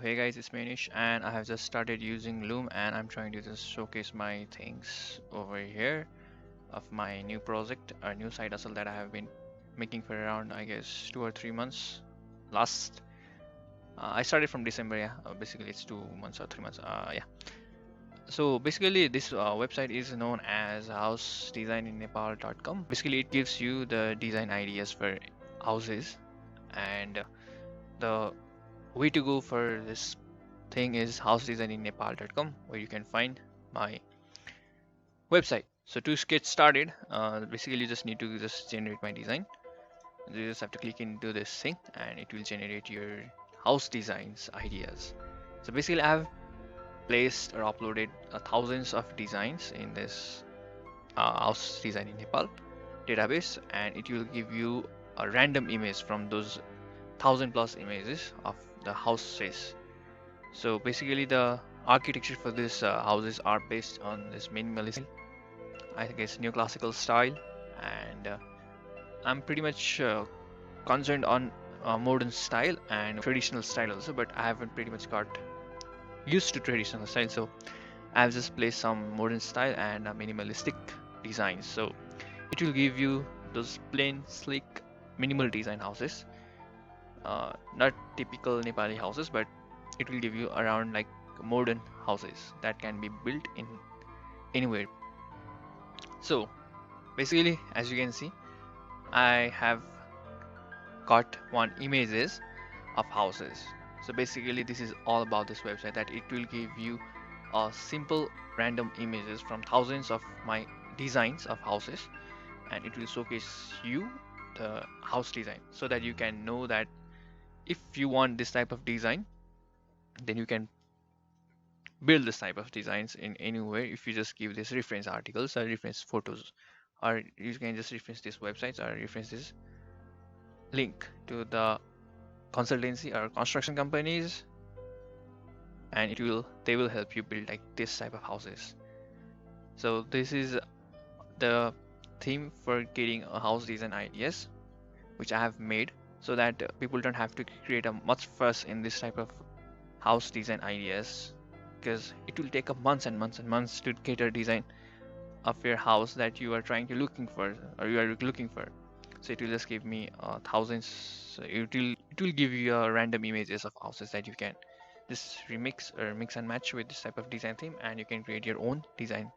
Hey guys, it's Aenish and I have just started using Loom and I'm trying to just showcase my things over here of my new project or new side hustle that I have been making for around I guess 2 or 3 months. Last I started from December, yeah. Basically it's 2 months or 3 months. Yeah. So basically this website is known as housedesigninnepal.com. Basically it gives you the design ideas for houses and the way to go for this thing is housedesigninnepal.com, where you can find my website. So to get started, basically you just need to just generate my design. You just have to click into this thing and it will generate your house designs ideas. So basically I have placed or uploaded thousands of designs in this house design in Nepal database, and it will give you a random image from those 1000+ images of the houses. So basically the architecture for this houses are based on this minimalist, I guess neoclassical style, and I'm pretty much concerned on modern style and traditional style also, but I haven't pretty much got used to traditional style, so I've just placed some modern style and minimalistic designs. So it will give you those plain, sleek, minimal design houses, not typical Nepali houses, but it will give you around like modern houses that can be built in anywhere. So basically, as you can see, I have got one images of houses. So basically this is all about this website, that it will give you a simple random images from thousands of my designs of houses, and it will showcase you the house design so that you can know that if you want this type of design, then you can build this type of designs in anywhere if you just give this reference articles or reference photos, or you can just reference these websites or reference this link to the consultancy or construction companies, and they will help you build like this type of houses. So this is the theme for getting a house design ideas which I have made, so that people don't have to create a much fuss in this type of house design ideas, because it will take up months and months and months to get a design of your house that you are trying to looking for or you are looking for. So it will just give me thousands. So it will give you random images of houses that you can just remix or mix and match with this type of design theme, and you can create your own design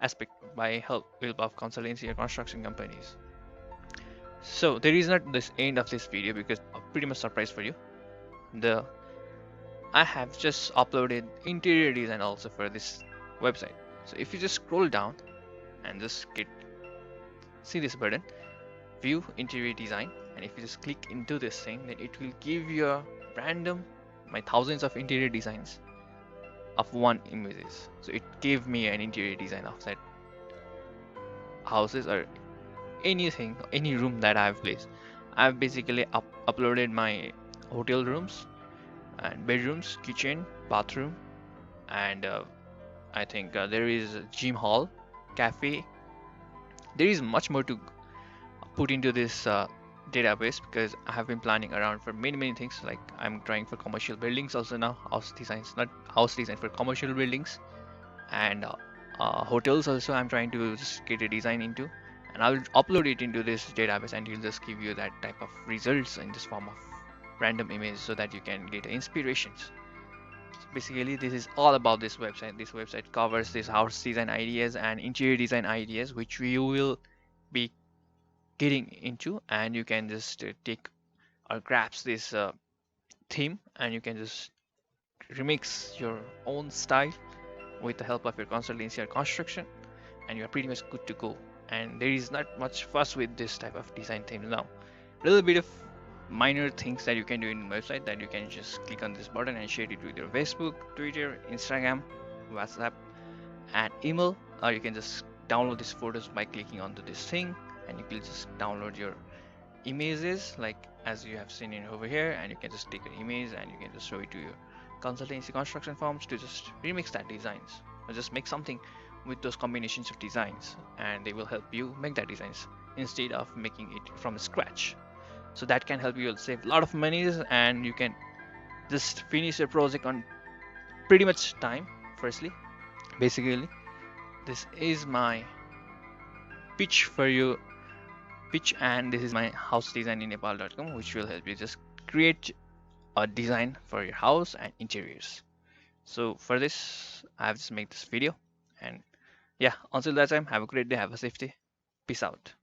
aspect by help of consultancy or construction companies. So there is not this end of this video, because pretty much surprise for you. The I have just uploaded interior design also for this website. So if you just scroll down and just see this button, view interior design, and if you just click into this thing, then it will give you a random my thousands of interior designs of one images. So it gave me an interior design of that houses or anything, any room that I've placed. I've basically uploaded my hotel rooms and bedrooms, kitchen, bathroom, and I think there is a gym hall, cafe. There is much more to put into this database, because I have been planning around for many things. Like I'm trying for commercial buildings also now, house designs, not house design for commercial buildings, and hotels also. I'm trying to just get a design into, and I'll upload it into this database, and it'll just give you that type of results in this form of random image, so that you can get inspirations. So basically this is all about this website. This website covers this house design ideas and interior design ideas, which we will be getting into, and you can just take or grasp this theme, and you can just remix your own style with the help of your consultancy or construction, and you're pretty much good to go. And there is not much fuss with this type of design theme now. A little bit of minor things that you can do in the website, that you can just click on this button and share it with your Facebook, Twitter, Instagram, WhatsApp, and email, or you can just download these photos by clicking onto this thing, and you can just download your images like as you have seen in over here, and you can just take an image and you can just show it to your consultancy construction firms to just remix that designs, or just make something with those combinations of designs, and they will help you make that designs instead of making it from scratch. So that can help you save a lot of money, and you can just finish your project on pretty much time. Firstly, basically, this is my pitch for you, pitch, and this is my house design in nepal.com, which will help you just create a design for your house and interiors. So for this, I have just made this video, and yeah, until that time, have a great day, have a safe day, peace out.